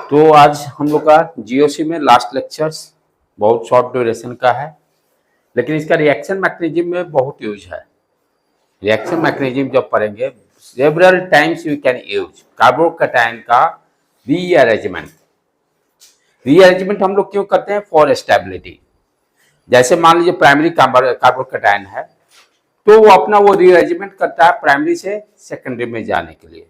तो आज हम लोग का जीओसी में लास्ट लेक्चर्स बहुत शॉर्ट ड्यूरेशन का है, लेकिन इसका रिएक्शन मैकेनिज्म में बहुत यूज है। रिएक्शन मैकेनिज्म जब पढ़ेंगे, several times you can use carbocation का रीअरेंजमेंट। रीअरेंजमेंट हम लोग क्यों करते हैं? For stability. जैसे मान लीजिए प्राइमरी कार्बोकैटायन है, तो वो अपना वो रीअरेंजमेंट करता है प्राइमरी से सेकेंडरी में जाने के लिए,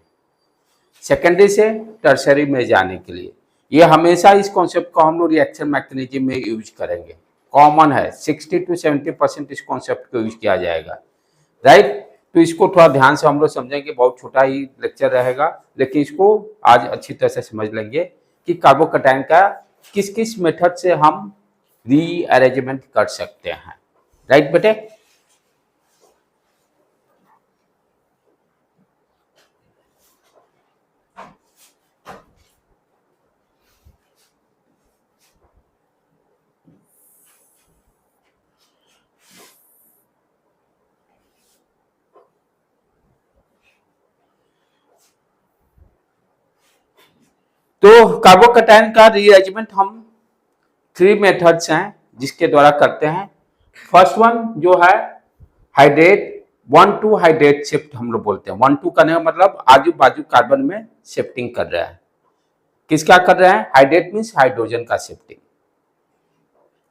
सेकेंडरी से टर्सरी में जाने के लिए। ये हमेशा इस कॉन्सेप्ट को हम लोग रिएक्शन मैकेनिज्म में यूज करेंगे। कॉमन है, 60 to 70% इस कॉन्सेप्ट को यूज किया जाएगा, राइट। तो इसको थोड़ा ध्यान से हम लोग समझेंगे। बहुत छोटा ही लेक्चर रहेगा, लेकिन इसको आज अच्छी तरह से समझ लेंगे कि कार्बोकैटायन का किस किस मेथड से हम रीअरेंजमेंट कर सकते हैं, राइट बेटे। तो कार्बोकैटायन का रीअरेंजमेंट हम 3 मेथड्स हैं जिसके द्वारा करते हैं। फर्स्ट वन जो है हाइड्रेट 1,2 हाइड्रेट शिफ्ट हम लोग बोलते हैं। 1,2 करने का मतलब आजू बाजू कार्बन में शिफ्टिंग कर रहा है। किसका कर रहे हैं? हाइड्रेट मीन्स हाइड्रोजन का शिफ्टिंग।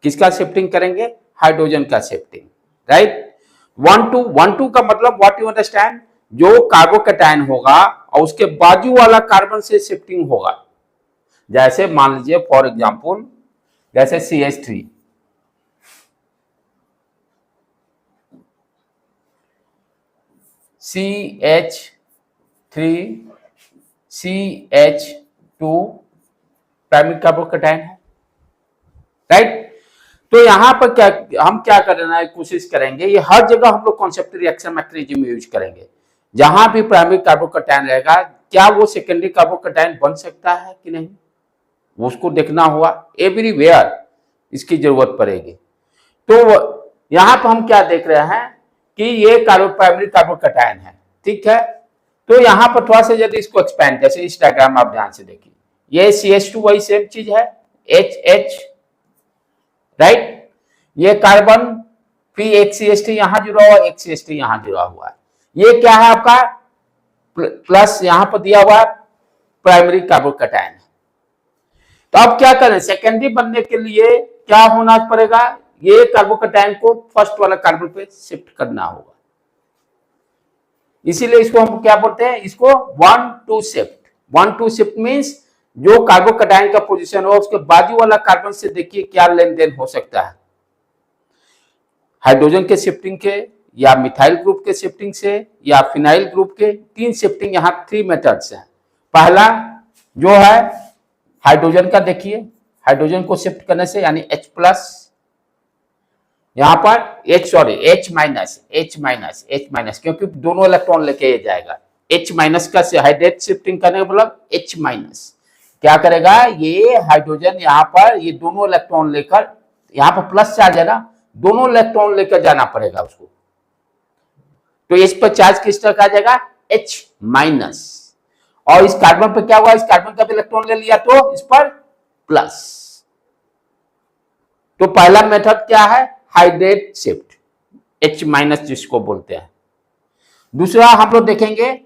किसका शिफ्टिंग करेंगे? हाइड्रोजन का शिफ्टिंग, राइट। 1,2 का मतलब व्हाट यू अंडरस्टैंड, जो कार्बोकैटायन होगा और उसके बाजू वाला कार्बन से शिफ्टिंग होगा। जैसे मान लीजिए फॉर एग्जांपल, जैसे CH3, CH3 CH2 primary carbocation है, राइट। तो यहां पर हम क्या करना है, कोशिश करेंगे, ये हर जगह हम लोग कॉन्सेप्ट रिएक्शन मैकेनिज्म में यूज करेंगे। जहां भी प्राइमरी कार्बोकैटायन रहेगा, क्या वो सेकेंडरी कार्बोकैटायन बन सकता है कि नहीं, उसको देखना हुआ। एवरीवेयर इसकी जरूरत पड़ेगी। तो यहां पर हम क्या देख रहे हैं कि ये प्राइमरी कार्बोकैटायन है, ठीक है। तो यहां पर थोड़ा सा यदि इसको एक्सपेंड, जैसे इस डायग्राम आप ध्यान से देखिए, ये CH2 वही सेम चीज है, HH, राइट। ये कार्बन, फिर एक CH3 यहां जुड़ा हुआ, एक CH3 यहां जुड़ा हुआ है। ये क्या है आपका? प्लस यहां पर दिया हुआ प्राइमरी कार्बोकैटायन। तो अब क्या करें, सेकेंडरी बनने के लिए क्या होना पड़ेगा, ये कार्बोकैटायन को फर्स्ट वाला कार्बन पे शिफ्ट करना होगा। इसीलिए इसको हम क्या बोलते हैं, इसको 1,2 शिफ्ट। 1,2 शिफ्ट मींस जो कार्बोकैटायन का पोजीशन हो उसके बाजू वाला कार्बन से देखिए क्या लेन देन हो सकता है। हाइड्रोजन के शिफ्टिंग के, या मिथाइल ग्रुप के शिफ्टिंग से, या फिनाइल ग्रुप के। 3 शिफ्टिंग यहाँ 3 मेथड्स हैं। पहला जो है हाइड्रोजन का, देखिए हाइड्रोजन को शिफ्ट करने से, यानी H प्लस, यहां पर H माइनस, क्योंकि दोनों इलेक्ट्रॉन लेके ये जाएगा। H माइनस का हाइड्रेट शिफ्टिंग करने का मतलब H माइनस क्या करेगा, ये हाइड्रोजन यहाँ पर ये दोनों इलेक्ट्रॉन लेकर, यहाँ पर प्लस चार्ज है ना, दोनों इलेक्ट्रॉन लेकर जाना पड़ेगा उसको। तो इस पर चार्ज किस तरह आ जाएगा? H minus. और इस कार्बन पर क्या हुआ, इस कार्बन का भी इलेक्ट्रॉन ले लिया तो इस पर प्लस। तो पहला मेथड क्या है? हाइड्रेट शिफ्ट, H माइनस जिसको बोलते हैं। दूसरा हम लोग देखेंगे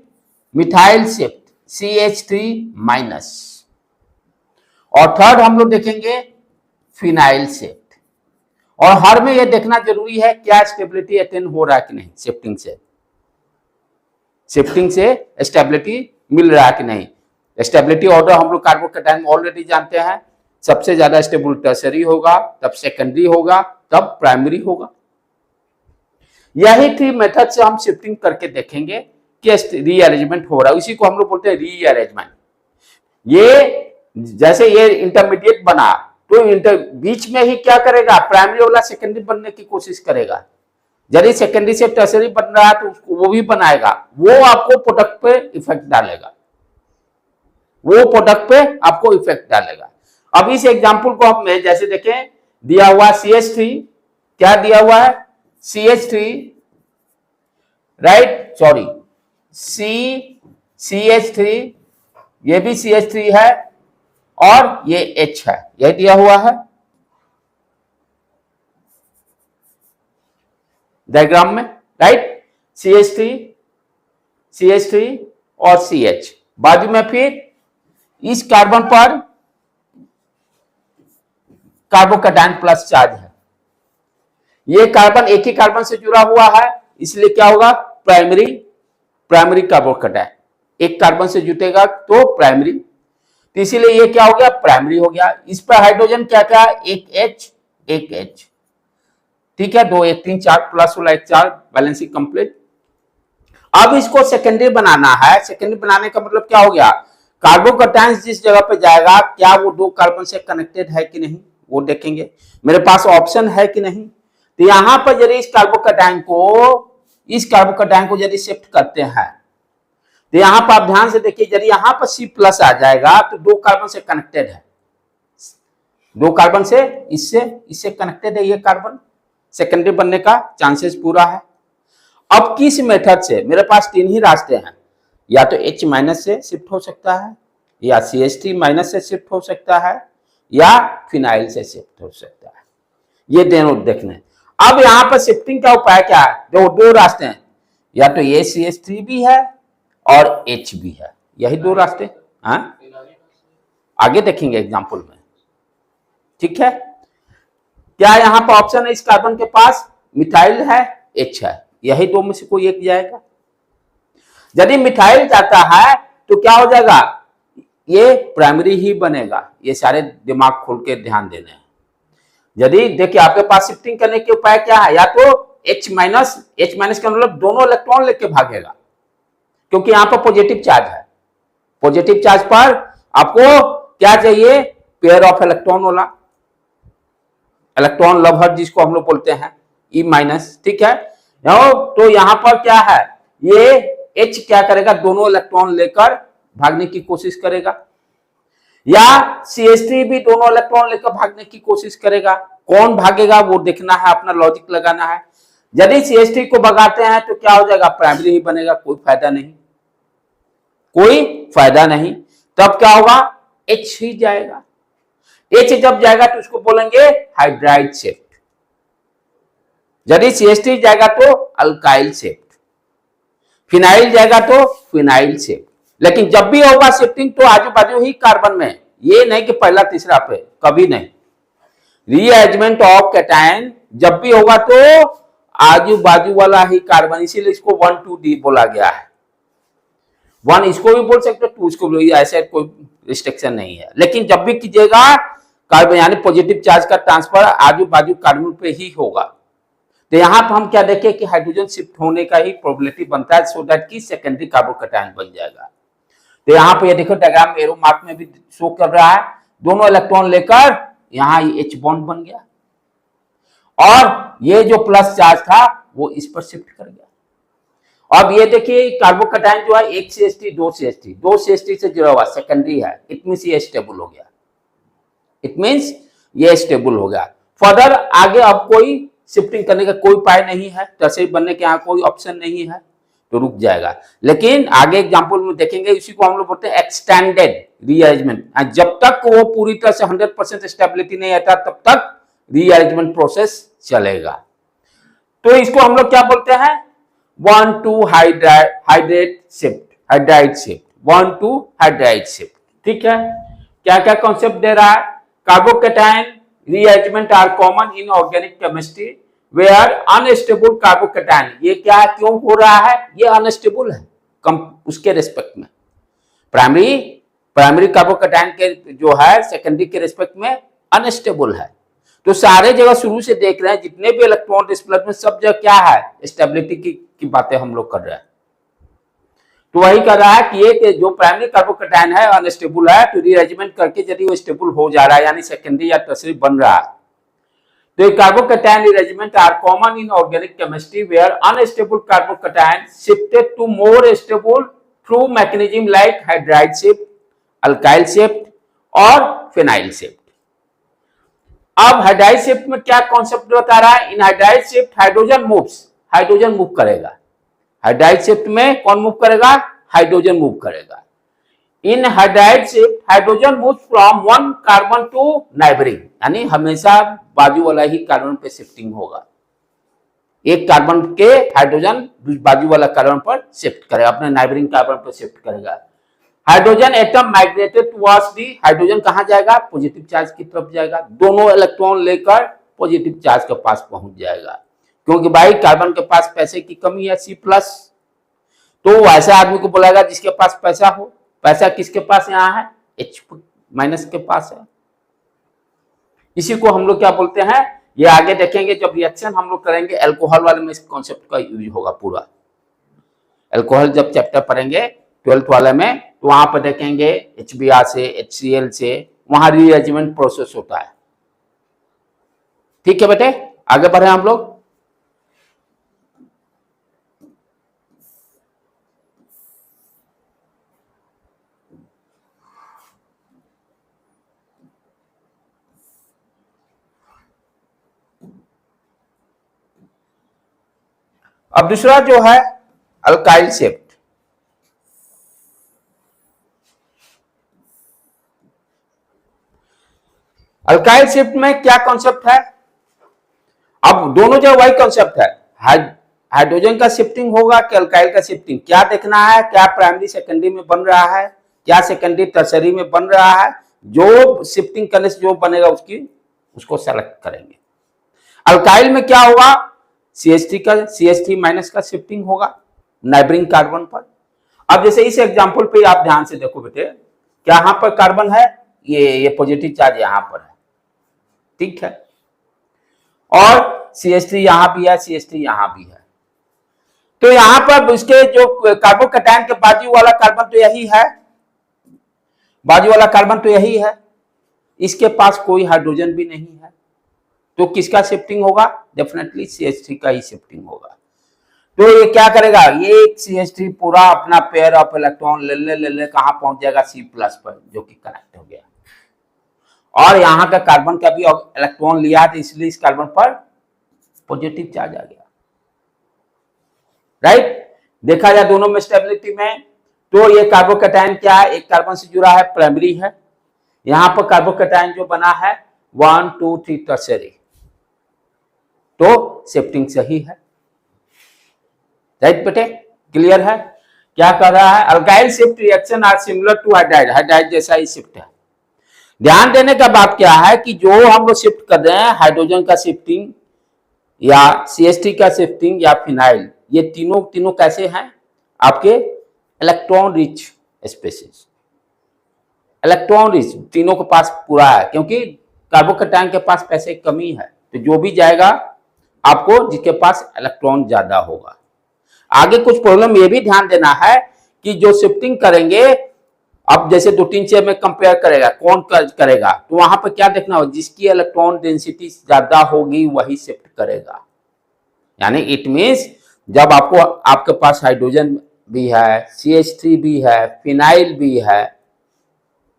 मिथाइल शिफ्ट, CH3 माइनस। और थर्ड हम लोग देखेंगे फिनाइल शिफ्ट। और हर में यह देखना जरूरी है क्या स्टेबिलिटी अटेन हो रहा है कि नहीं, शिफ्टिंग से स्टेबिलिटी मिल रहा है कि नहीं। स्टेबिलिटी ऑर्डर हम लोग कार्बोकैटायन ऑलरेडी जानते हैं, सबसे ज्यादा स्टेबल टर्सरी होगा, तब सेकेंडरी होगा, तब प्राइमरी होगा। यही 3 मेथड से हम शिफ्टिंग करके देखेंगे कि रीअरेंजमेंट हो रहा है। इसी को हम लोग बोलते हैं रीअरेंजमेंट। ये जैसे ये इंटरमीडिएट बना, तो बीच में ही क्या करेगा, प्राइमरी वाला सेकेंडरी बनने की कोशिश करेगा। यदि सेकेंडरी से टर्सरी बन रहा है तो उसको वो भी बनाएगा, वो आपको प्रोडक्ट पे इफेक्ट डालेगा, अब इस एग्जांपल को हम जैसे देखें, दिया हुआ CH3, क्या दिया हुआ है, CH3, राइट, सॉरी CH3, ये भी CH3 है, और ये H है, यह दिया हुआ है डायग्राम में, राइट। CH3 और CH, बाजू में फिर इस कार्बन पर कार्बोकैटायन प्लस चार्ज है। ये कार्बन एक ही कार्बन से जुड़ा हुआ है, इसलिए क्या होगा, प्राइमरी कार्बोकैटायन, एक कार्बन से जुटेगा तो प्राइमरी, तो इसीलिए ये क्या हो गया, प्राइमरी हो गया। इस पर हाइड्रोजन क्या क्या, एक H, ठीक है, 2 1 3 4 प्लस वाला एक 4, बैलेंसिंग कंप्लीट। अब इसको सेकेंडरी बनाना है। सेकेंडरी बनाने का मतलब क्या हो गया, कार्बोकैटायन जिस जगह पे जाएगा क्या वो 2 कार्बन से कनेक्टेड है कि नहीं, वो देखेंगे। मेरे पास ऑप्शन है कि नहीं, तो यहां पर यदि इस कार्बोकैटायन को यदि शिफ्ट करते हैं, तो यहां पर आप ध्यान से देखिए, यदि यहां पर C+ आ जाएगा तो 2 कार्बन से कनेक्टेड है, 2 कार्बन से इससे कनेक्टेड है, ये कार्बन सेकेंडरी बनने का चांसेस पूरा है। अब किस मेथड से, मेरे पास 3 ही रास्ते हैं, या तो H- से शिफ्ट हो सकता है, या CH3- से शिफ्ट हो सकता है, या फिनाइल से शिफ्ट हो सकता है, ये दोनों देखने। अब यहां पर शिफ्टिंग का उपाय क्या है, 2 रास्ते हैं, या तो ये CH3 भी है और H भी है, यही 2 रास्ते। हाँ, आगे देखेंगे एग्जांपल में, ठीक है। क्या यहां पर ऑप्शन है, इस कार्बन के पास मिथाइल है, H है, यही 2 में से कोई एक जाएगा। यदि मिथाइल जाता है तो क्या हो जाएगा, ये प्राइमरी ही बनेगा। ये सारे दिमाग खोल के ध्यान देने हैं। यदि देखिए आपके पास शिफ्टिंग करने के उपाय क्या है, या तो H- का मतलब दोनों इलेक्ट्रॉन लेके भागेगा, क्योंकि यहां पर पॉजिटिव चार्ज है। पॉजिटिव चार्ज पर आपको क्या चाहिए, पेयर ऑफ इलेक्ट्रॉन वाला, इलेक्ट्रॉन लवर जिसको हम लोग बोलते हैं, E-, ठीक है। तो यहां पर क्या है, ये H क्या करेगा, दोनों इलेक्ट्रॉन लेकर भागने की कोशिश करेगा, या CH3 भी दोनों इलेक्ट्रॉन लेकर भागने की कोशिश करेगा। कौन भागेगा वो देखना है, अपना लॉजिक लगाना है। यदि CH3 को भगाते हैं तो क्या हो जाएगा, प्राइमरी ही बनेगा, कोई फायदा नहीं। तब क्या होगा, H ही जाएगा। H जब जाएगा तो उसको बोलेंगे हाइड्राइड शिफ्ट। यदि CH3 जाएगा तो अल्काइल शिफ्ट, फिनाइल जाएगा तो फिनाइल शिफ्ट। लेकिन जब भी होगा शिफ्टिंग तो आजू बाजू ही कार्बन में, ये नहीं कि पहला तीसरा पे, कभी नहीं। रीअरेंजमेंट ऑफ कैटायन जब भी होगा तो आजू बाजू वाला ही कार्बन, इसीलिए इसको 1 2 बोला गया है। 1 इसको भी बोल सकते हो, 2 इसको भी, ऐसे कोई रिस्ट्रिक्शन नहीं है। लेकिन जब भी कीजिएगा कार्बन यानी पॉजिटिव चार्ज का ट्रांसफर आजू बाजू कार्बन पे ही होगा। तो यहां पर हम क्या देखें कि हाइड्रोजन शिफ्ट होने का ही प्रोबेबिलिटी बनता है, सो दैट की सेकेंडरी कार्बोकैटायन बन जाएगा। तो यहाँ पे ये देखो डायग्राम एरो मार्क में भी शो कर रहा है, दोनों इलेक्ट्रॉन लेकर यहाँ H बॉन्ड बन गया, और ये जो प्लस चार्ज था वो इस पर शिफ्ट कर गया। अब ये देखिए कार्बोकैटायन जो है, एक CH3 2 CH3 से जुड़ा हुआ सेकेंडरी है, इट मींस ये स्टेबल हो गया, फर्दर आगे अब कोई शिफ्टिंग करने का कोई उपाय नहीं है, टर्शियरी बनने के यहाँ कोई ऑप्शन नहीं है, तो रुक जाएगा। लेकिन आगे एग्जांपल में देखेंगे, इसी को हम लोग बोलते हैं एक्सटेंडेड रीअरेंजमेंट। जब तक वो पूरी तरह से 100% स्टेबिलिटी नहीं आता तब तक रीअरेंजमेंट प्रोसेस चलेगा। तो इसको हम लोग क्या बोलते हैं, 1 2 हाइड्राइड शिफ्ट, 1 2 हाइड्राइड शिफ्ट, ठीक है। क्या क्या कॉन्सेप्ट दे रहा है, carbocation rearrangement are common in organic chemistry where unstable carbocation. ये क्या है, क्यों हो रहा है, ये अनस्टेबल है उसके रिस्पेक्ट में, प्राइमरी कार्बोकैटायन के जो है सेकेंडरी के रिस्पेक्ट में अनस्टेबल है। तो सारे जगह शुरू से देख रहे हैं, जितने भी इलेक्ट्रॉन डिस्प्लेसमेंट में सब जगह क्या है, स्टेबिलिटी की बातें हम लोग कर रहे हैं। तो वही कर रहा है कि ये जो प्राइमरी कार्बोकैटायन है अनस्टेबल है, तो रीअरेंजमेंट करके यदि वो स्टेबल हो जा रहा है यानी सेकेंडरी या टर्शियरी बन रहा है, तो carbocation rearrangement are common in organic chemistry where unstable carbocation shifted to more stable through mechanism like hydride shift, alkyl shift और phenyl shift। अब हाइड्राइड शिफ्ट में क्या कॉन्सेप्ट बता रहा है, in hydride shift hydrogen move करेगा। Hydride shift में कौन मूव करेगा, हाइड्रोजन मूव करेगा। In hydride shift hydrogen move from one carbon to neighbouring, यानी हमेशा बाजू वाला ही कार्बन पे शिफ्टिंग होगा। एक कार्बन के हाइड्रोजन बाजू वाला कार्बन पर शिफ्ट करेगा, अपने नाइबरिंग कार्बन पर शिफ्ट करेगा। Hydrogen atom migrated towards the, hydrogen कहां जाएगा? पॉजिटिव चार्ज की तरफ जाएगा, दोनों इलेक्ट्रॉन लेकर पॉजिटिव चार्ज के पास पहुंच जाएगा, क्योंकि भाई कार्बन के पास पैसे की कमी है, C+। तो वैसे आदमी को बोलेगा जिसके पास पैसा हो। पैसा किसके पास यहाँ है? H- के पास है। इसी को हम लोग क्या बोलते हैं, ये आगे देखेंगे जब रिएक्शन हम लोग करेंगे अल्कोहल वाले में, इस कॉन्सेप्ट का यूज होगा पूरा। अल्कोहल जब चैप्टर पढ़ेंगे 12th वाले में, तो वहां पर देखेंगे HBr से HCl से वहां रीअरेंजमेंट प्रोसेस होता है। ठीक है बेटे, आगे बढ़े हम लोग। अब दूसरा जो है अल्काइल शिफ्ट। अल्काइल शिफ्ट में क्या कॉन्सेप्ट है? अब दोनों जो वही कॉन्सेप्ट है, हाइड्रोजन का शिफ्टिंग होगा कि अल्काइल का शिफ्टिंग, क्या देखना है? क्या प्राइमरी सेकेंडरी में बन रहा है, क्या सेकेंडरी टर्सरी में बन रहा है, जो शिफ्टिंग करने से जो बनेगा उसको सेलेक्ट करेंगे। अल्काइल में क्या होगा? CH3 का शिफ्टिंग होगा नाइबरिंग कार्बन पर। अब जैसे इस एग्जांपल पे आप ध्यान से देखो बेटे, क्या यहां पर कार्बन है? ये पॉजिटिव चार्ज यहां पर है, ठीक है, और CH3 यहां भी है, CH3 यहां भी है। तो यहां पर इसके जो कार्बोकैटायन के बाजू वाला कार्बन तो यही है, बाजू वाला कार्बन तो यही है, इसके पास कोई हाइड्रोजन भी नहीं है, तो किसका शिफ्टिंग होगा? डेफिनेटली CH3 का ही शिफ्टिंग होगा। तो ये क्या करेगा? ये CH3 पूरा अपना पेयर ऑफ इलेक्ट्रॉन ले कहां पहुंच जाएगा? C+ पर, जो कि कनेक्ट हो गया, और यहां का कार्बन का भी इलेक्ट्रॉन लिया तो इसलिए इस कार्बन पर पॉजिटिव चार्ज आ गया। राइट, देखा जाए दोनों में स्टेबिलिटी में, तो ये कार्बोकैटायन क्या है? एक कार्बन से जुड़ा है, प्राइमरी है, यहां पर कार्बोकैटायन जो बना है 1 2 3 टर्सरी, तो शिफ्टिंग सही है। राइट बेटे, क्लियर है? क्या कर रहा है? Alkyl shift reaction are similar to hydride, hydride जैसा ही शिफ्ट है। ध्यान देने का बात क्या है कि जो हम लोग शिफ्ट कर रहे हैं, हाइड्रोजन का शिफ्टिंग या CH3 का शिफ्टिंग या फिनाइल, ये तीनों कैसे हैं? आपके electron rich species, electron rich तीनों के पास पूरा है, क्योंकि कार्बोकैटायन के पास पैसे की कमी है, तो जो भी जाएगा आपको जिसके पास इलेक्ट्रॉन ज्यादा होगा। आगे कुछ प्रॉब्लम ये भी ध्यान देना है कि जो शिफ्टिंग करेंगे, अब जैसे 2-3 चेयर में कंपेयर करेगा, कौन करेगा, तो वहां पर क्या देखना होगा? जिसकी इलेक्ट्रॉन डेंसिटी ज्यादा होगी वही शिफ्ट करेगा। यानी इट मींस जब आपको आपके पास हाइड्रोजन भी है, CH3 भी है, फिनाइल भी है,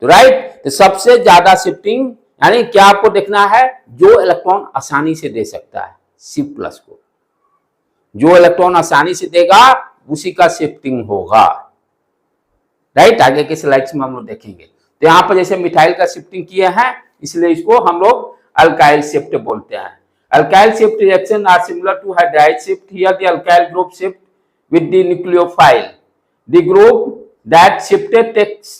तो राइट, तो सबसे ज्यादा शिफ्टिंग यानी क्या आपको देखना है? जो इलेक्ट्रॉन आसानी से दे सकता है C+ को, जो इलेक्ट्रॉन आसानी से देगा उसी का शिफ्टिंग होगा। राइट, आगे के स्लाइड्स में हम लोग देखेंगे। तो यहाँ पर जैसे मिथाइल का शिफ्टिंग किए हैं, इसलिए इसको हम लोग अल्काइल शिफ्ट बोलते हैं। Alkyl shift reaction are similar to hydride shift. Here the alkyl group shift with the nucleophile, the group that shifted takes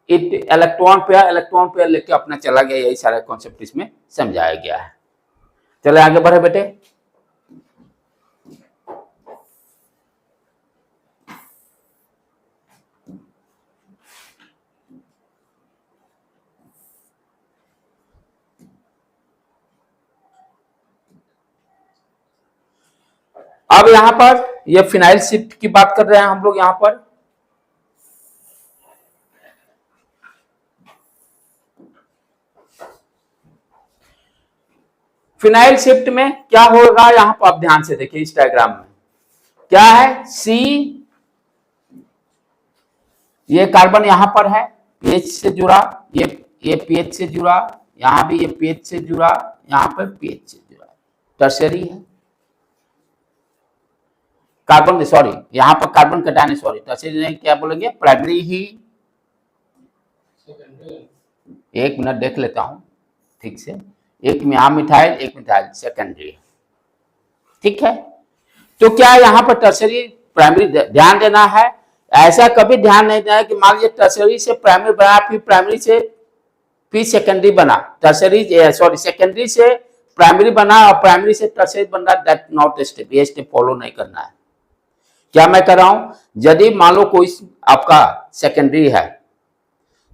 it electron pair लेके अपना चला गया। यही सारा कॉन्सेप्ट इसमें समझाया गया है। चले आगे बढ़े बेटे। अब यहां पर ये फिनाइल शिफ्ट की बात कर रहे हैं हम लोग। यहां पर फिनाइल शिफ्ट में क्या होगा? यहां पर आप ध्यान से देखिए, इस डायग्राम में क्या है? C, ये कार्बन यहां पर है PH से जुड़ा, ये PH से जुड़ा, यहां भी ये PH से जुड़ा, यहां पर PH से जुड़ा, टर्सरी है कार्बन, सॉरी यहां पर कार्बन कैटायन, सॉरी टर्सरी नहीं, क्या बोलेंगे? प्राइमरी ही एक मिनट देख लेता हूं ठीक से। एक यहाँ मिथाइल, एक मिथाइल सेकेंडरी, ठीक है। तो क्या यहाँ पर टर्सरी प्राइमरी ध्यान देना है? ऐसा कभी ध्यान नहीं देना है कि मान लीजिए टर्सरी से प्राइमरी बना, फिर प्राइमरी से फिर सेकेंडरी बना, टर्सरी सॉरी सेकेंडरी से प्राइमरी बना और प्राइमरी से टर्सरी बन रहा, दैट नॉट स्टेप, ये स्टेप फॉलो नहीं करना है। क्या मैं कर रहा हूं? यदि मान लो कोई आपका सेकेंडरी है,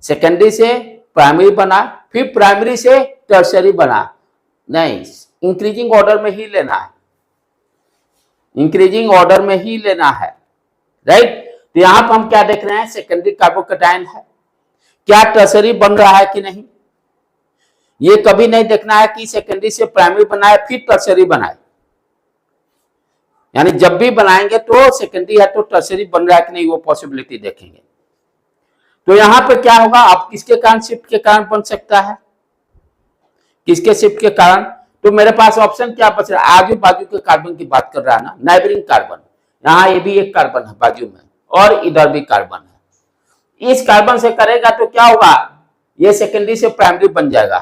सेकेंडरी से प्राइमरी बना, फिर प्राइमरी से टर्सरी बना, नहीं, इंक्रीजिंग ऑर्डर में ही लेना है, इंक्रीजिंग ऑर्डर में ही लेना है, राइट। तो यहां पर हम क्या देख रहे हैं? सेकेंडरी कार्बोकैटायन है, क्या टर्सरी बन रहा है कि नहीं। ये कभी नहीं देखना है कि सेकेंडरी से प्राइमरी बनाए फिर टर्सरी बनाए, यानी जब भी बनाएंगे तो सेकेंडरी है तो टर्सरी बन रहा है कि नहीं, वो पॉसिबिलिटी देखेंगे। तो यहां पर क्या होगा? आप किसके कारण, शिफ्ट के कारण बन सकता है, किसके शिफ्ट के कारण? तो मेरे पास ऑप्शन क्या बच रहा है? आजू बाजू के कार्बन की बात कर रहा है ना, नाइबरिंग कार्बन, यहाँ ये भी एक कार्बन है बाजू में और इधर भी कार्बन है। इस कार्बन से करेगा तो क्या होगा? ये सेकेंडरी से प्राइमरी बन जाएगा,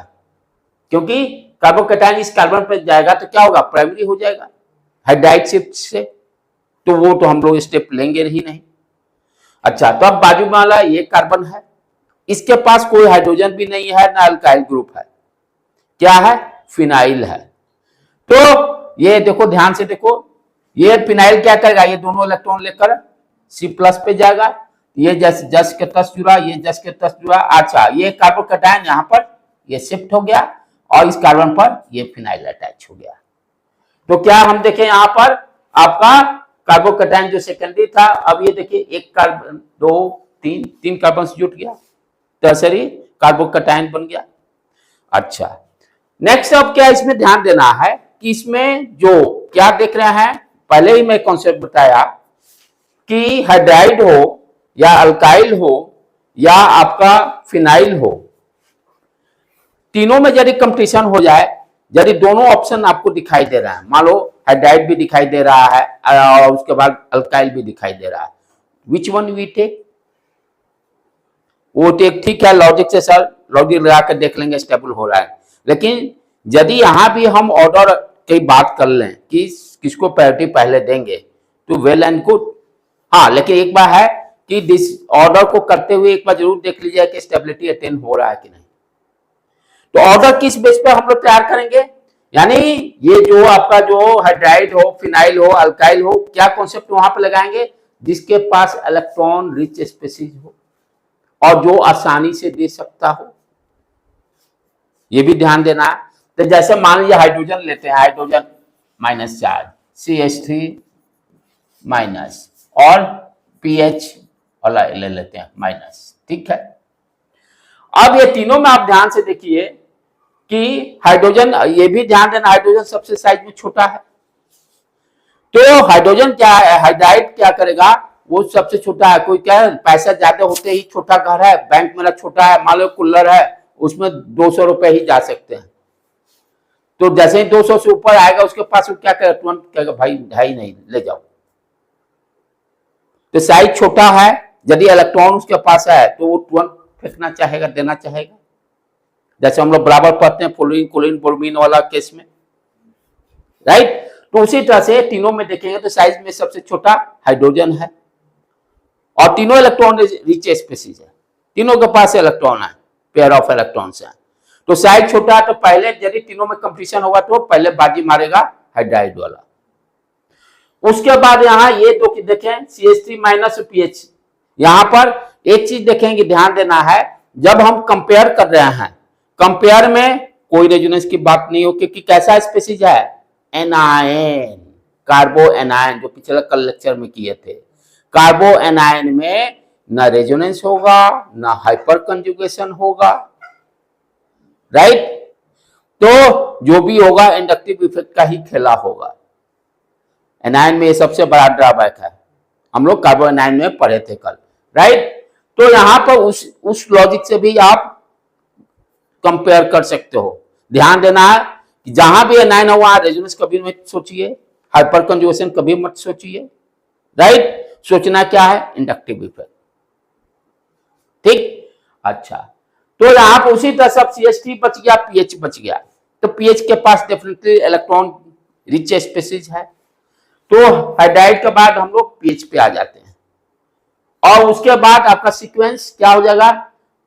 क्योंकि कार्बोकैटायन इस कार्बन पर जाएगा तो क्या होगा? प्राइमरी हो जाएगा हाइड्राइड शिफ्ट से। तो वो तो हम लोग स्टेप लेंगे ही नहीं। अच्छा, तो अब बाजू वाला ये कार्बन है, इसके पास कोई हाइड्रोजन भी नहीं है, ना अल्काइल ग्रुप है, क्या है? फिनाइल है। तो ये देखो, ध्यान से देखो, ये फिनाइल क्या करेगा? ये दोनों इलेक्ट्रॉन लेकर C+ पे जाएगा, ये जस के तस जुड़ा, ये जस के तस जुड़ा। अच्छा, ये कार्बोकैटायन यहाँ पर ये शिफ्ट हो गया और इस कार्बन पर ये फिनाइल अटैच हो गया। तो क्या हम देखें यहाँ पर आपका कार्बोकैटायन जो सेकेंडरी था, अब ये देखिए एक कार्बन, दो, तीन कार्बन जुट गया, टर्सरी कार्बोकैटायन बन गया। अच्छा, नेक्स्ट अब क्या इसमें ध्यान देना है कि इसमें जो क्या देख रहे हैं, पहले ही मैं कॉन्सेप्ट बताया कि हाइड्राइड हो या अल्काइल हो या आपका फिनाइल हो, तीनों में यदि कंपटीशन हो जाए, यदि दोनों ऑप्शन आपको दिखाई दे रहा है, मान लो हाइड्राइड भी दिखाई दे रहा है और उसके बाद अल्काइल भी दिखाई दे रहा है, विच वन वी टेक? वो टेक, ठीक है, लॉजिक से सर लॉजिक लगा कर देख लेंगे स्टेबल हो रहा है। लेकिन यदि यहां भी हम ऑर्डर की बात कर लें कि किसको प्रायोरिटी पहले देंगे, तो वेल एंड गुड। हाँ, लेकिन एक बात है कि दिस ऑर्डर को करते हुए एक बार जरूर देख लीजिए कि स्टेबिलिटी अटेन हो रहा है कि नहीं। तो ऑर्डर किस बेस पे हम लोग तैयार करेंगे? यानी ये जो आपका जो हाइड्राइड हो, फिनाइल हो, अल्काइल हो, क्या कॉन्सेप्ट वहां पे लगाएंगे? जिसके पास इलेक्ट्रॉन रिच स्पीशीज हो और जो आसानी से दे सकता हो, ये भी ध्यान देना है। तो जैसे मान लीजिए हाइड्रोजन लेते हैं, हाइड्रोजन माइनस चार्ज CH3- और pH वाला ले लेते हैं माइनस, ठीक है। अब ये तीनों में आप ध्यान से देखिए कि हाइड्रोजन, ये भी ध्यान देना, हाइड्रोजन सबसे साइज में छोटा है। तो हाइड्रोजन क्या है, हाइड्राइड क्या करेगा? वो सबसे छोटा है। कोई क्या है, पैसा ज्यादा होते ही छोटा घर है, बैंक मेरा छोटा है, मान लो कूलर है, उसमें 200 रुपए ही जा सकते हैं। तो जैसे ही 200 से ऊपर आएगा उसके पास, वो क्या करेगा? तुरंत कहेगा भाई ढाई नहीं, ले जाओ। तो साइज छोटा है, यदि इलेक्ट्रॉन उसके पास है तो वो तुरंत फेंकना चाहेगा, देना चाहेगा। जैसे हम लोग बराबर पढ़ते हैं फ्लोरीन, क्लोरीन, ब्रोमीन वाला केस में, राइट। तो उसी तरह से तीनों में देखेंगे तो साइज में सबसे छोटा हाइड्रोजन है और तीनों इलेक्ट्रॉन रिच स्पीशीज है, तीनों के पास इलेक्ट्रॉन है, पेयर ऑफ इलेक्ट्रॉन्स है। तो साइज छोटा है, तो पहले यदि तीनों में कंपटीशन होगा तो पहले बाजी मारेगा हाइड्राइड वाला। उसके बाद यहाँ ये दो देखें, CH3- pH, यहां पर एक चीज देखेंगे, ध्यान देना है, जब हम कंपेयर कर रहे हैं, कंपेयर में कोई रेजोनेंस की बात नहीं हो, क्योंकि कैसा स्पीशीज है? एनायन, कार्बो एनायन, जो पिछले कल लेक्चर में किए थे। कार्बो एनायन में ना रेजोनेंस होगा, ना हाइपर कंजुगेशन होगा, राइट। तो जो भी होगा इंडक्टिव इफेक्ट का ही खेला होगा। एनायन में ये सबसे बड़ा ड्रॉबैक है, हम लोग कार्बो एनायन में पढ़े थे कल, राइट। तो यहां पर उस लॉजिक से भी आप कंपेयर कर सकते हो। ध्यान देना है कि जहां भी एनायन हो वहां रेजोनेंस कभी मत सोचिए, हाइपर कंजुगेशन कभी मत सोचिए, राइट। सोचना क्या है? इंडक्टिव इफेक्ट, ठीक। अच्छा, तो यहाँ पर उसी तरह सब CH3 बच गया, पीएच बच गया। तो पीएच के पास डेफिनेटली इलेक्ट्रॉन रिच स्पेसीज है। तो हाइड्राइड के बाद हम लोग पीएच पे आ जाते हैं, और उसके बाद आपका सीक्वेंस क्या हो जाएगा,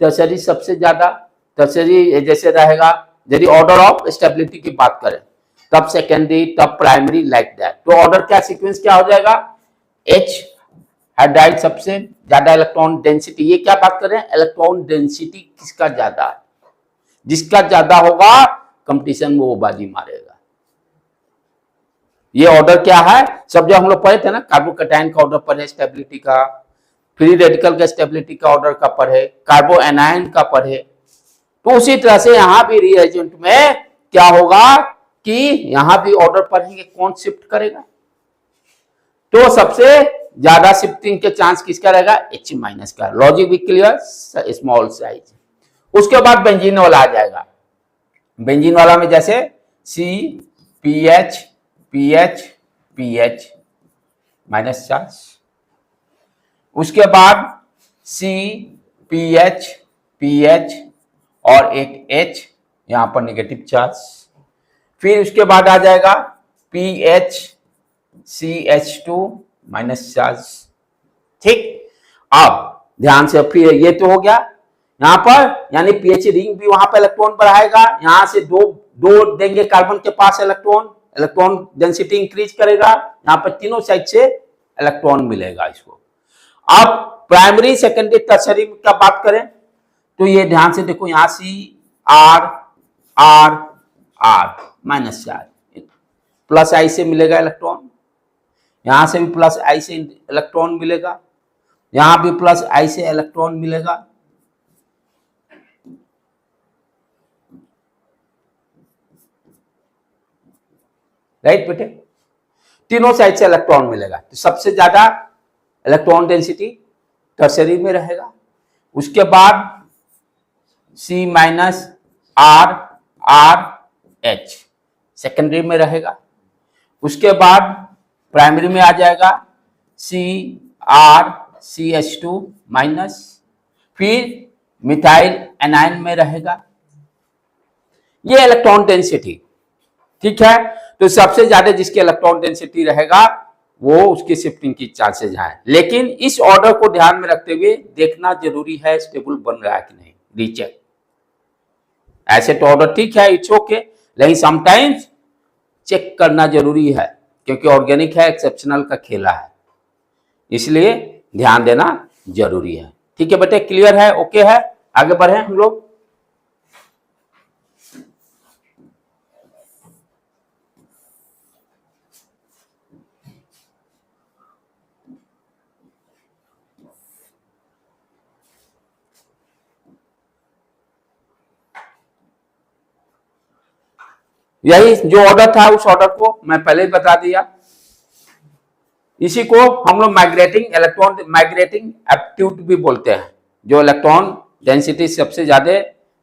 टर्शरी सबसे ज्यादा, टर्शरी जैसे रहेगा, यदि ऑर्डर ऑफ स्टेबिलिटी की बात करें तब सेकेंडरी, तब प्राइमरी, लाइक दैट। तो ऑर्डर क्या, सीक्वेंस क्या हो जाएगा, H हाइड्राइड सबसे ज्यादा इलेक्ट्रॉन डेंसिटी। ये क्या बात कर रहे हैं, इलेक्ट्रॉन डेंसिटी किसका ज्यादा है, जिसका ज्यादा होगा कंपटीशन में वो बाजी मारेगा। ये ऑर्डर क्या है, सब जो हम लोग पढ़े थे ना, कार्बोकैटायन का ऑर्डर पढ़े, स्टेबिलिटी का, फ्री रेडिकल का स्टेबिलिटी का ऑर्डर का पढ़े, कार्बो एनायन का पढ़े। तो उसी तरह से यहां भी रिएजेंट में क्या होगा कि यहां भी ऑर्डर पढ़ेंगे, कौन शिफ्ट करेगा। तो सबसे ज्यादा शिफ्टिंग के चांस किसका रहेगा, H माइनस का। लॉजिक भी क्लियर, स्मॉल साइज। उसके बाद बेंजीन वाला आ जाएगा। बेंजीन वाला में जैसे CPH PH PH minus charge, उसके बाद CPH PH और एक H यहां पर नेगेटिव चार्ज, फिर उसके बाद आ जाएगा PH CH2 माइनस चार्ज। ठीक, अब ध्यान से, फिर ये तो हो गया यहां पर, यानी पीएच रिंग भी वहां पर इलेक्ट्रॉन बढ़ाएगा, यहां से दो देंगे कार्बन के पास इलेक्ट्रॉन, इलेक्ट्रॉन डेंसिटी इंक्रीज करेगा, यहां पर तीनों साइड से इलेक्ट्रॉन मिलेगा इसको। अब प्राइमरी, सेकेंडरी, टर्शरी का बात करें तो ये ध्यान से देखो, यहां C R R R minus charge, plus I से मिलेगा इलेक्ट्रॉन, यहां से भी प्लस आई से इलेक्ट्रॉन मिलेगा, यहां भी प्लस आई से इलेक्ट्रॉन मिलेगा। राइट बेटे, तीनों साइड से इलेक्ट्रॉन मिलेगा। तो सबसे ज्यादा इलेक्ट्रॉन डेंसिटी टर्शरी में रहेगा, उसके बाद C minus R R H secondary में रहेगा, उसके बाद प्राइमरी में आ जाएगा CrCH2 माइनस, फिर मिथाइल एनायन में रहेगा। ये इलेक्ट्रॉन डेंसिटी, ठीक है। तो सबसे ज्यादा जिसकी इलेक्ट्रॉन डेंसिटी रहेगा वो उसकी शिफ्टिंग की चांसेज है। लेकिन इस ऑर्डर को ध्यान में रखते हुए देखना जरूरी है स्टेबल बन रहा है कि नहीं, रीचेक। ऐसे तो ऑर्डर ठीक है, इट्स ओके, लेकिन समटाइम्स चेक करना जरूरी है, क्योंकि ऑर्गेनिक है, एक्सेप्शनल का खेला है, इसलिए ध्यान देना जरूरी है। ठीक है बेटे, क्लियर है, ओके है, आगे बढ़े हम लोग। यही जो ऑर्डर था उस ऑर्डर को मैं पहले ही बता दिया। इसी को हम लोग माइग्रेटिंग इलेक्ट्रॉन, माइग्रेटिंग एप्टीट्यूड भी बोलते हैं। जो इलेक्ट्रॉन डेंसिटी सबसे ज्यादा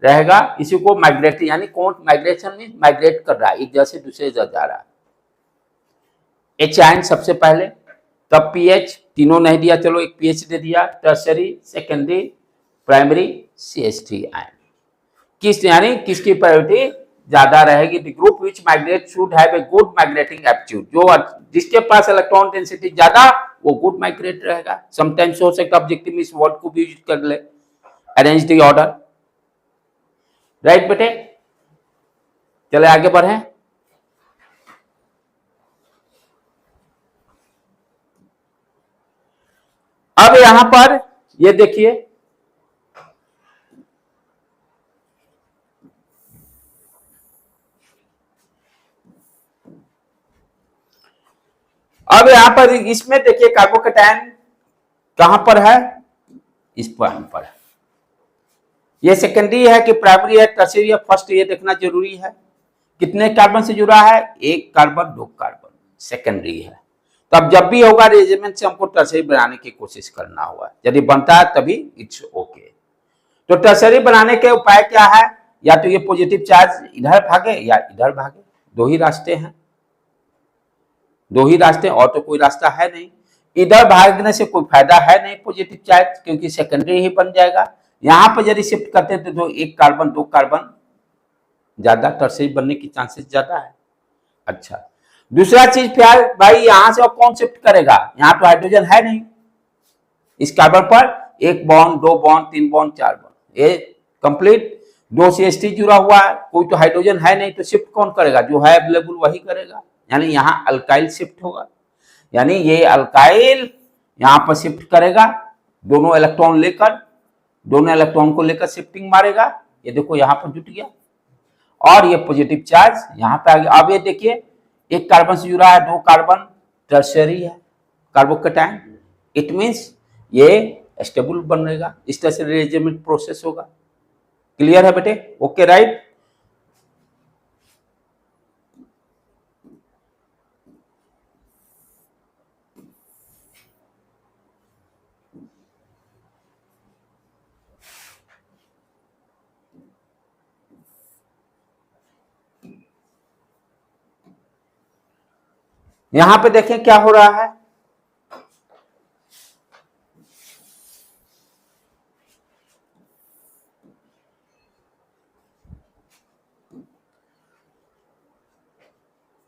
रहेगा इसी को माइग्रेटिंग, यानी कौन माइग्रेशन में माइग्रेट कर रहा है, एक जगह से दूसरे जगह जा रहा है। H आयन सबसे पहले, तब पीएच, तीनों नहीं दिया, चलो एक पीएच दे दिया, tertiary, secondary, primary, CH3 ion. किस यानी किसकी प्रायोरिटी ज्यादा रहेगी, the group which migrate should have a good migrating aptitude. जो जिसके पास इलेक्ट्रॉन डेंसिटी ज्यादा वो गुड माइग्रेट रहेगा। समटाइम्स हो सकता है ऑब्जेक्टिव में इस वर्ड को भी यूज कर ले, अरेंज द ऑर्डर। राइट बेटे, चले आगे बढ़े। अब यहां पर ये देखिए, अब यहां पर इसमें देखिए कार्बोकैटायन कहां पर है, इस पॉइंट पर है। ये सेकेंडरी है कि प्राइमरी है, टर्शरी है, फर्स्ट, ये देखना जरूरी है। कितने कार्बन से जुड़ा है, एक कार्बन, दो कार्बन, सेकेंडरी है। तो अब जब भी होगा रेजिमेंट से हमको टर्शरी बनाने की कोशिश करना होगा, यदि बनता है तभी इट्स ओके। तो टर्शरी बनाने के उपाय क्या है, या तो ये पॉजिटिव चार्ज इधर भागे या इधर भागे, दो ही रास्ते हैं, दो ही रास्ते, और तो कोई रास्ता है नहीं। इधर भागने से कोई फायदा है नहीं पॉजिटिव चार्ज, क्योंकि सेकेंडरी ही बन जाएगा, यहां पर यदि शिफ्ट करते हैं तो एक कार्बन दो कार्बन ज्यादा टर्सरी बनने की चांसेस ज्यादा है। अच्छा, दूसरा चीज क्या भाई, यहां से अब कौन शिफ्ट करेगा, यहां तो हाइड्रोजन है नहीं, इस कार्बन पर एक बॉन्ड दो बॉन्ड तीन बॉन्ड चार बॉन्ड, ये कंप्लीट, दो CH3 जुड़ा हुआ है, कोई तो हाइड्रोजन है नहीं, तो शिफ्ट कौन करेगा, जो है अवेलेबल वही करेगा, यानी यहाँ अल्काइल शिफ्ट होगा, यानी ये अल्काइल यहां पर शिफ्ट करेगा, दोनों इलेक्ट्रॉन लेकर, दोनों इलेक्ट्रॉन को लेकर शिफ्टिंग मारेगा, ये देखो यहां पर जुट गया, और ये पॉजिटिव चार्ज यहां पे आ गया। अब ये देखिए एक कार्बन से जुड़ा है, दो कार्बन टर्शियरी है कार्बोकैटायन, इट मींस ये स्टेबल बनेगा, इस तरह से रीअरेंजमेंट प्रोसेस होगा। क्लियर है बेटे, ओके राइट। यहां पे देखें क्या हो रहा है,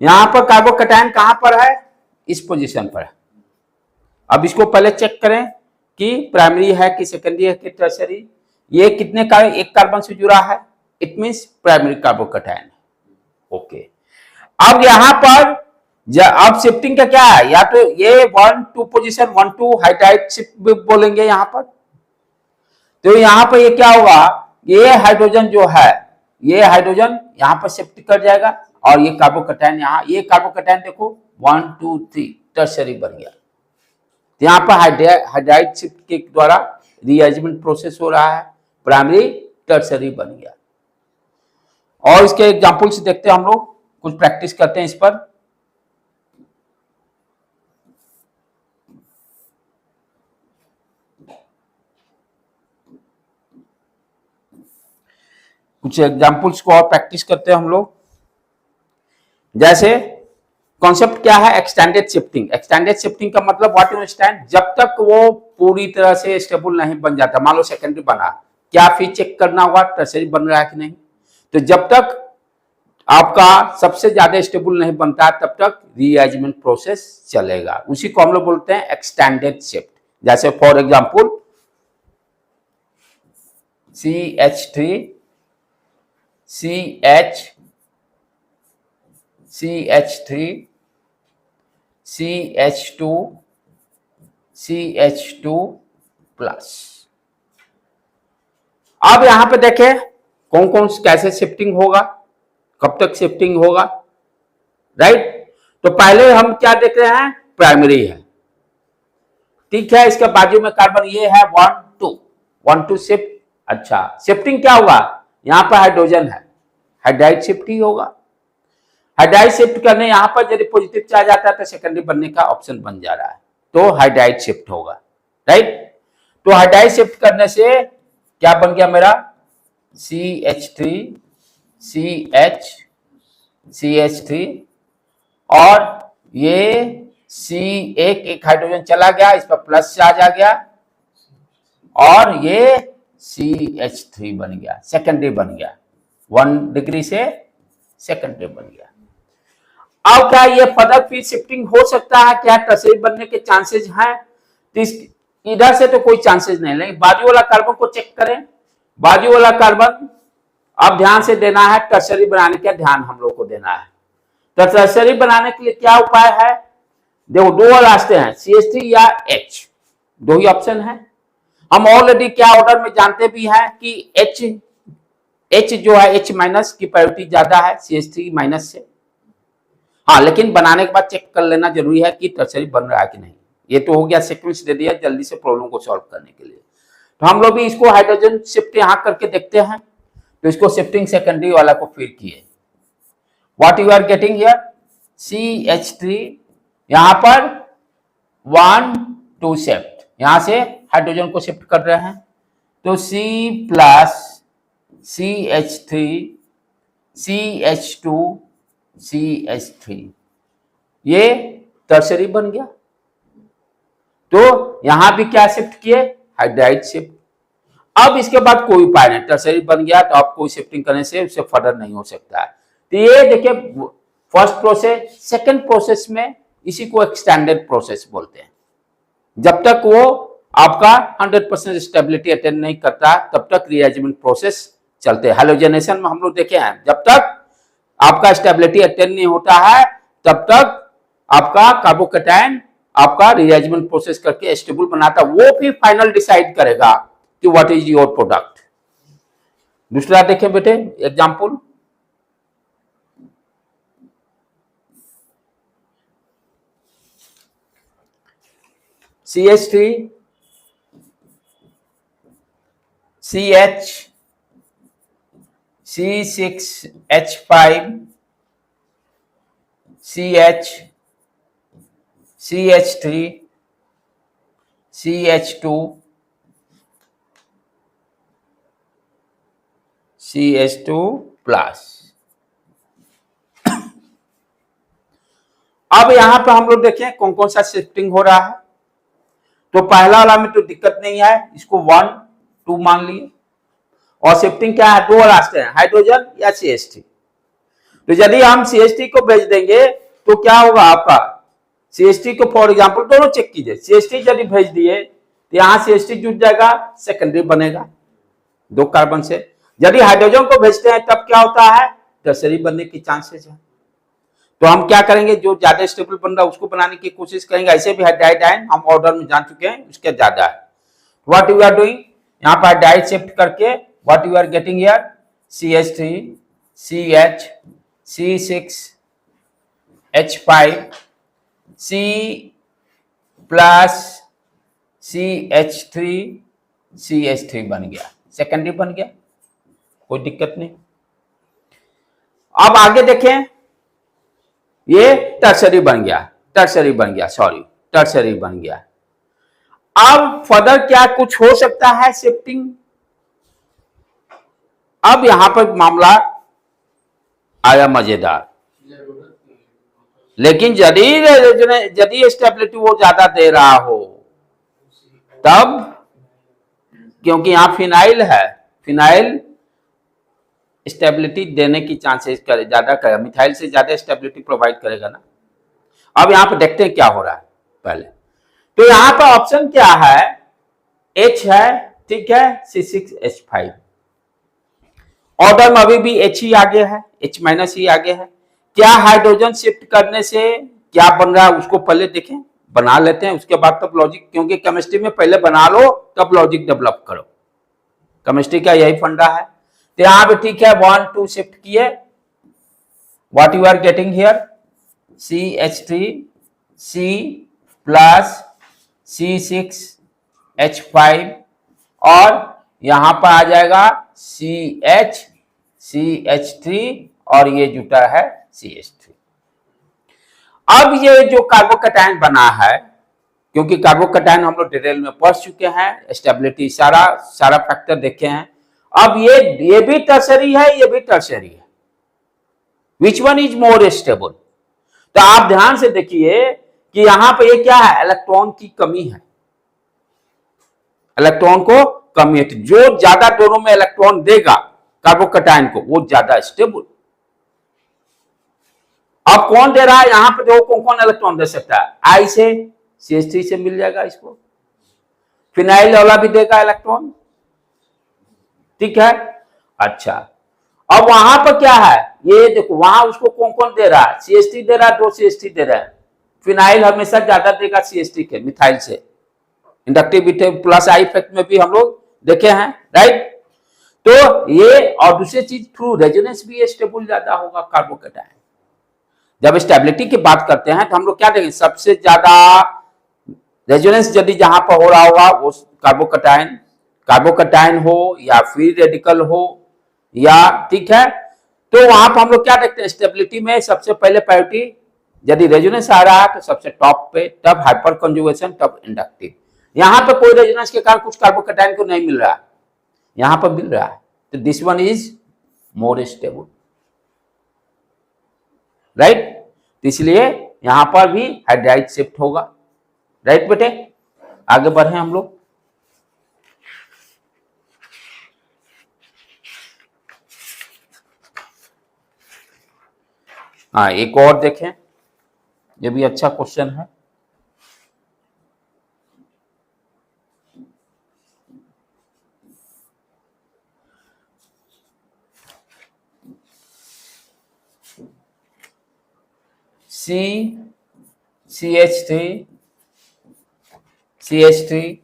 यहां पर कार्बोकैटायन कहां पर है, इस पोजीशन पर है। अब इसको पहले चेक करें कि प्राइमरी है कि सेकेंडरी है कि टर्शियरी, ये कितने का एक कार्बन से जुड़ा है, it means primary carbocation, okay. अब यहां पर अब शिफ्टिंग का क्या है, या तो ये 1 2 पोजीशन 1 2 हाइड्राइड शिफ्ट बोलेंगे यहां पर, तो यहां पर ये क्या होगा, ये हाइड्रोजन जो है, ये हाइड्रोजन यहां पर शिफ्ट कर जाएगा, और ये कार्बोकैटायन यहाँ, ये कार्बोकैटायन देखो 1 2 3 टर्शियरी बन गया, तो यहां पर हाइड्राइड शिफ्ट के द्वारा रीअरेंजमेंट प्रोसेस हो रहा है, प्राइमरी टर्शियरी बन गया। और इसके एग्जांपल्स देखते हैं हम लोग, कुछ प्रैक्टिस करते हैं इस पर। कुछ एग्जांपल्स को और प्रैक्टिस करते हैं हम लोग। जैसे कॉन्सेप्ट क्या है, एक्सटेंडेड शिफ्टिंग। एक्सटेंडेड शिफ्टिंग का मतलब व्हाट यू अंडरस्टैंड, जब तक वो पूरी तरह से स्टेबल नहीं बन जाता, मान लो सेकेंडरी बना, क्या फिर चेक करना होगा टर्शियरी बन रहा है कि नहीं, तो जब तक आपका सबसे ज्यादा स्टेबल नहीं बनता तब तक रीअरेंजमेंट प्रोसेस चलेगा, उसी को हम लोग बोलते हैं एक्सटेंडेड शिफ्ट। जैसे for example CH3 CH3 CH2 CH2 plus. अब यहां पे देखें कौन कौन कैसे शिफ्टिंग होगा, कब तक शिफ्टिंग होगा, राइट। तो पहले हम क्या देख रहे हैं, प्राइमरी है, ठीक है, इसके बाजू में कार्बन ये है 1 2 शिफ्ट। अच्छा, शिफ्टिंग क्या होगा, यहां पर हाइड्रोजन है, हाइड्राइड शिफ्ट ही होगा, हाइड्राइड शिफ्ट करने यहां पर यदि पॉजिटिव चार्ज आता है तो सेकेंडरी बनने का ऑप्शन बन जा रहा है, तो हाइड्राइड शिफ्ट होगा, राइट। तो हाइड्राइड शिफ्ट करने से क्या बन गया मेरा, CH3 CH3 और ये एक हाइड्रोजन चला गया, इस पर प्लस चार्ज आ गया, और ये CH3 बन गया, सेकेंडरी बन गया, 1 डिग्री से सेकेंडरी बन गया। अब क्या ये फर्दर फिर शिफ्टिंग हो सकता है, क्या टर्शियरी बनने के चांसेस हैं, तो इधर से तो कोई चांसेस नहीं, लेकिन बाजू वाला कार्बन को चेक करें, बाजू वाला कार्बन अब ध्यान से देना है, टर्शियरी बनाने का ध्यान हम लोग को देना है। तो टर्शियरी बनाने के लिए क्या उपाय है, देखो दो रास्ते हैं, CH3 या H, दो ही ऑप्शन है। हम ऑलरेडी क्या ऑर्डर में जानते भी हैं कि H जो है H माइनस की प्रायोरिटी ज्यादा है CH3 माइनस से, हाँ, लेकिन बनाने के बाद चेक कर लेना जरूरी है कि टर्शियरी बन रहा है कि नहीं। ये तो हो गया, सीक्वेंस दे दिया जल्दी से प्रॉब्लम को सॉल्व करने के लिए। तो हम लोग भी इसको हाइड्रोजन शिफ्ट यहां करके देखते हैं, तो इसको शिफ्टिंग सेकेंडरी वाला को फिर किए, what you are getting here, CH3 यहां पर 1 2 शिफ्ट, यहां से हाइड्रोजन को शिफ्ट कर रहे हैं, तो C plus CH3 CH2 CH3, ये टर्शियरी बन गया। तो यहां भी क्या शिफ्ट किए, हाइड्राइड शिफ्ट। अब इसके बाद कोई उपाय नहीं, टर्सरी बन गया तो अब कोई शिफ्टिंग करने से उससे फर्दर नहीं हो सकता है। तो ये देखिए फर्स्ट प्रोसेस। सेकंड प्रोसेस में इसी को एक्सटेंडेड प्रोसेस बोलते हैं। जब तक वो आपका 100% स्टेबिलिटी अटेंड नहीं करता तब तक रीअरेंजमेंट प्रोसेस चलते हैं। हैलोजेनेशन में हम लोग देखे हैं, जब तक आपका स्टेबिलिटी अटेंड नहीं होता है तब तक आपका कार्बोकैटायन आपका रीअरेंजमेंट प्रोसेस करके स्टेबल बनाता, वो भी फाइनल डिसाइड करेगा कि व्हाट इज योर प्रोडक्ट। दूसरा देखें बेटे example, CH3 CH C6H5 CH CH3 CH2 CH2 plus. अब यहां पर हम लोग देखें कौन कौन सा शिफ्टिंग हो रहा है। तो पहला वाला में तो दिक्कत नहीं है, इसको 1 2 मान लिए। और शिफ्टिंग क्या है, दो रास्ते हैं, हाइड्रोजन या CH3। तो यदि हम CH3 को भेज देंगे तो क्या होगा आपका, CH3 को फॉर एग्जांपल दोनों चेक कीजिए, CH3 यदि भेज दिए तो यहां CH3 जुड़ जाएगा, सेकेंडरी बनेगा 2 कार्बन से। यदि हाइड्रोजन को भेजते हैं तब क्या होता है, टर्सरी बनने की चांसेस है। तो हम क्या करेंगे, जो ज्यादा स्टेबल बन रहा है उसको बनाने की कोशिश करेंगे। ऐसे भी हाइड्राइड आयन हम ऑर्डर में जान चुके हैं, उसके ज्यादा है। व्हाट यू आर डूइंग, यहाँ पर हाइड्राइड शिफ्ट करके what you are getting here, CH3 CH C6H5 C plus CH3 CH3 बन गया, सेकेंडरी बन गया, कोई दिक्कत नहीं। अब आगे देखें, ये टर्सरी बन गया, टर्सरी बन गया, सॉरी टर्सरी बन गया। अब फर्दर क्या कुछ हो सकता है शिफ्टिंग। अब यहां पर मामला आया मजेदार, लेकिन यदि स्टेबिलिटी वो ज्यादा दे रहा हो तब, क्योंकि यहां फिनाइल है, फिनाइल स्टेबिलिटी देने की चांसेस ज्यादा करेगा, मिथाइल से ज्यादा स्टेबिलिटी प्रोवाइड करेगा ना। अब यहां पर देखते हैं क्या हो रहा है पहले। तो यहां पर ऑप्शन क्या है, H है, ठीक है, C6H5। ऑर्डर में अभी भी H ही आगे है, H माइनस ही आगे है। क्या हाइड्रोजन शिफ्ट करने से क्या बन रहा है उसको पहले देखें, बना लेते हैं, उसके बाद तब लॉजिक, क्योंकि केमिस्ट्री में पहले बना लो तब लॉजिक डेवलप करो, केमिस्ट्री का यही फंडा है। तो यहां पे ठीक है 1 2 शिफ्ट किए, what you are getting here, CH3 C plus C6H5 और यहां पर आ जाएगा CH CH3 और ये जुटा है CH3। अब ये जो कार्बोकैटायन बना है, क्योंकि कार्बोकैटायन हम लोग डिटेल में पढ़ चुके हैं, स्टेबिलिटी सारा फैक्टर देखे हैं। अब ये भी टर्सरी है, ये भी टर्सरी है, which one is more stable. तो आप ध्यान से देखिए कि यहां पे ये क्या है, इलेक्ट्रॉन की कमी है, इलेक्ट्रॉन को कमी है। तो जो ज्यादा दोनों में इलेक्ट्रॉन देगा कार्बोकैटायन को वो ज्यादा स्टेबल। अब कौन दे रहा है, यहां पे देखो कौन कौन इलेक्ट्रॉन दे सकता है, I से CH3 से मिल जाएगा इसको, फिनाइल वाला भी देगा इलेक्ट्रॉन, ठीक है। अच्छा अब वहां पर क्या है, ये देखो वहां उसको कौन कौन दे रहा है, CH3 दे रहा है, 2 CH3 दे रहा है। फिनाइल हमेशा ज्यादा देगा CH3 के मिथाइल से, इंडक्टिविटी प्लस आई इफेक्ट में भी हम लोग देखे हैं, राइट। तो ये, और दूसरी चीज थ्रू रेजोनेंस भी स्टेबल ज्यादा होगा कार्बोकैटायन। जब स्टेबिलिटी की बात करते हैं तो हम लोग क्या देखेंगे, सबसे ज्यादा रेजोनेंस यदि जहां पर हो रहा होगा वो कार्बोकैटायन हो या फ्री रेडिकल हो या, ठीक है। तो वहां पर हम लोग क्या देखते हैं, स्टेबिलिटी में सबसे पहले प्रायोरिटी यदि रेजोनेंस आ रहा है तो सबसे टॉप पे, तब हाइपर कंजुगेशन, तब इंडक्टिव। यहां पर कोई रेजोनेंस के कारण कुछ कार्बोकैटायन को नहीं मिल रहा है, यहां पर मिल रहा है, तो this one is more stable, right. इसलिए यहां पर भी हाइड्राइड शिफ्ट होगा, राइट बेटे। आगे बढ़े हम लोग। हाँ, एक और देखें, ये भी अच्छा क्वेश्चन है। CH3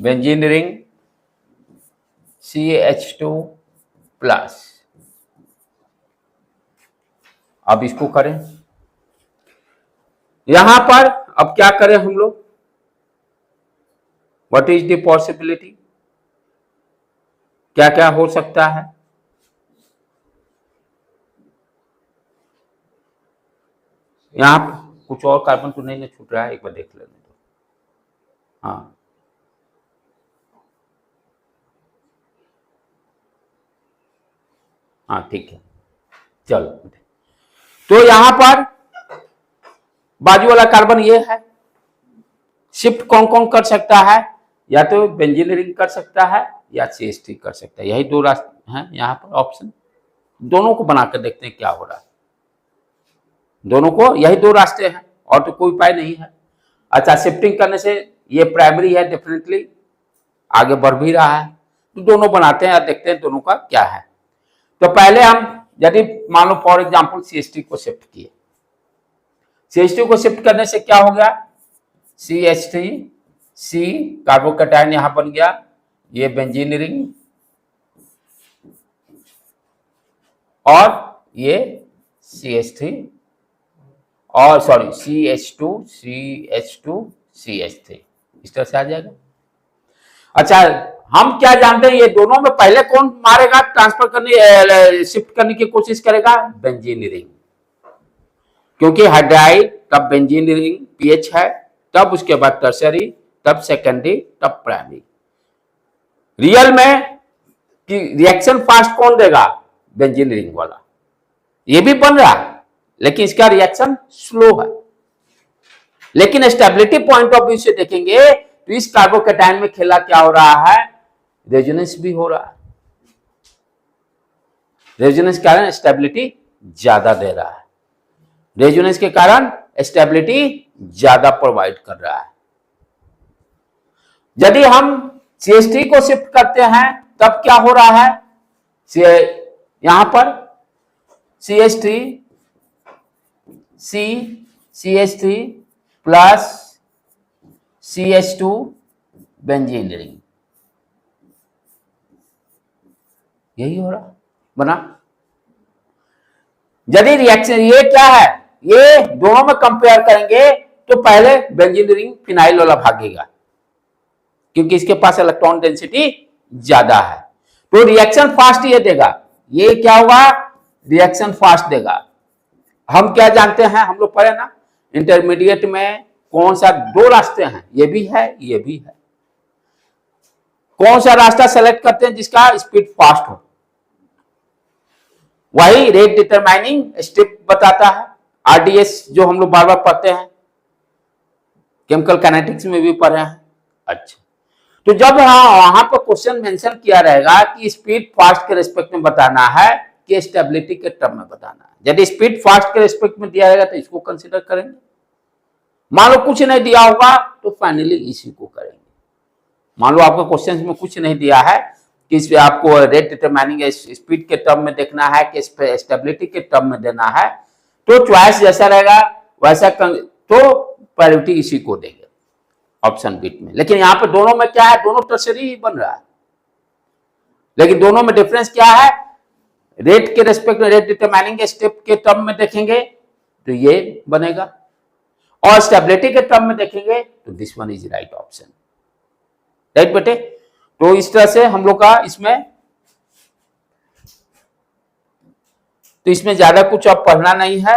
benzene ring CH2 plus. अब इसको करें, यहां पर अब क्या करें हम लोग, व्हाट इज द पॉसिबिलिटी, क्या क्या हो सकता है। यहां कुछ और कार्बन तो नहीं छूट रहा है, एक बार देख लेने दो। हाँ, हाँ ठीक है, चलो। तो यहां पर बाजू वाला कार्बन ये है, शिफ्ट कौन कौन कर सकता है, या तो बेंजीन रिंग कर सकता है या CH3 कर सकता है, यही दो रास्ते हैं यहाँ पर ऑप्शन। दोनों को बनाकर देखते हैं क्या हो रहा है, दोनों को यही दो रास्ते हैं और तो कोई उपाय नहीं है। अच्छा, शिफ्टिंग करने से ये प्राइमरी है, डेफिनेटली आगे बढ़ भी रहा है, तो दोनों बनाते हैं और देखते हैं दोनों का क्या है। तो पहले हम यदि मान लो फॉर एग्जाम्पल CH3 को शिफ्ट किए, CH3 को शिफ्ट करने से क्या हो गया, CH3C कार्बोकैटायन यहां बन गया, ये बेंजीन रिंग और ये CH3 और सॉरी CH2 CH3, इस तरह से आ जाएगा। अच्छा, हम क्या जानते हैं, ये दोनों में पहले कौन मारेगा, ट्रांसफर करने शिफ्ट करने की कोशिश करेगा, बेंजीन रिंग, क्योंकि हाइड्राइड तब बेंजीन रिंग पीएच है, तब उसके बाद टर्सरी, तब सेकेंडरी, तब प्राइमरी। रियल में कि रिएक्शन फास्ट कौन देगा, बेंजीन रिंग वाला, ये भी बन रहा है लेकिन इसका रिएक्शन स्लो है। लेकिन स्टेबिलिटी पॉइंट ऑफ व्यू से देखेंगे तो इस कार्बोकैटायन में खेला क्या हो रहा है, रेजोनेंस भी हो रहा है। रेजोनेंस के कारण स्टेबिलिटी ज्यादा दे रहा है, रेजोनेंस के कारण स्टेबिलिटी ज्यादा प्रोवाइड कर रहा है। यदि हम CH3 को शिफ्ट करते हैं तब क्या हो रहा है, यहां पर CH3 plus CH2 benzene ring, यही हो रहा बना। यदि रिएक्शन ये क्या है, ये दोनों में कंपेयर करेंगे तो पहले बेंजीन रिंग फिनाइल वाला भागेगा, क्योंकि इसके पास इलेक्ट्रॉन डेंसिटी ज्यादा है, तो रिएक्शन फास्ट ये देगा। ये क्या होगा, रिएक्शन फास्ट देगा। हम क्या जानते हैं, हम लोग पढ़े ना इंटरमीडिएट में, कौन सा दो रास्ते हैं, ये भी है ये भी है। कौन सा रास्ता सेलेक्ट करते हैं, जिसका स्पीड फास्ट हो, वही रेट डिटरमाइनिंग स्टेप बताता है। RDS जो हम लोग बार बार पढ़ते हैं, केमिकल काइनेटिक्स में भी पढ़े हैं। अच्छा, तो जब वहां पर क्वेश्चन मेंशन किया रहेगा कि स्पीड फास्ट के रेस्पेक्ट में बताना है कि स्टेबिलिटी के टर्म में बताना है, यदि स्पीड फास्ट के रेस्पेक्ट में दिया रहेगा तो इसको कंसीडर करेंगे। मान लो कुछ नहीं दिया होगा तो फाइनली इसी को करेंगे। मान लो आपको क्वेश्चन में कुछ नहीं दिया है कि इसमें आपको रेट डिटरमाइनिंग स्पीड के टर्म में देखना है कि स्टेबिलिटी के टर्म में देना है, तो चॉइस जैसा रहेगा वैसा तो प्रायोरिटी इसी को देंगे ऑप्शन बीट में। लेकिन यहाँ पे दोनों में क्या है, दोनों टर्सरी ही बन रहा है, लेकिन दोनों में डिफरेंस क्या है, रेट के रेस्पेक्ट में रेट डिटरमाइनिंग स्टेप के टर्म में देखेंगे तो ये बनेगा, और स्टेबिलिटी के टर्म में देखेंगे तो this one is right option. Right बेटे, तो इस तरह से हम लोग का इसमें ज्यादा कुछ अब पढ़ना नहीं है,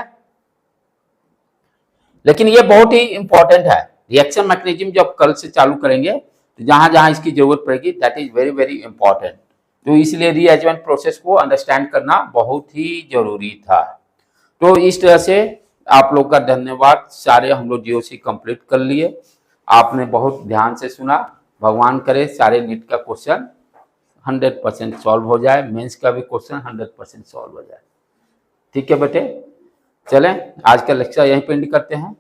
लेकिन ये बहुत ही इंपॉर्टेंट है। रिएक्शन मैकेनिज्म जब कल से चालू करेंगे तो जहां जहां इसकी जरूरत पड़ेगी, that is very very important. तो इसलिए रीअरेंजमेंट प्रोसेस को अंडरस्टैंड करना बहुत ही जरूरी था। तो इस तरह से आप लोग का धन्यवाद। सारे हम लोग जीओसी कंप्लीट कर लिए, आपने बहुत ध्यान से सुना। भगवान करे सारे नीट का क्वेश्चन 100% सॉल्व हो जाए, मेंस का भी क्वेश्चन 100% सॉल्व हो जाए। ठीक है बेटे, चलें आज का लेक्चर यहीं पे एंड करते हैं।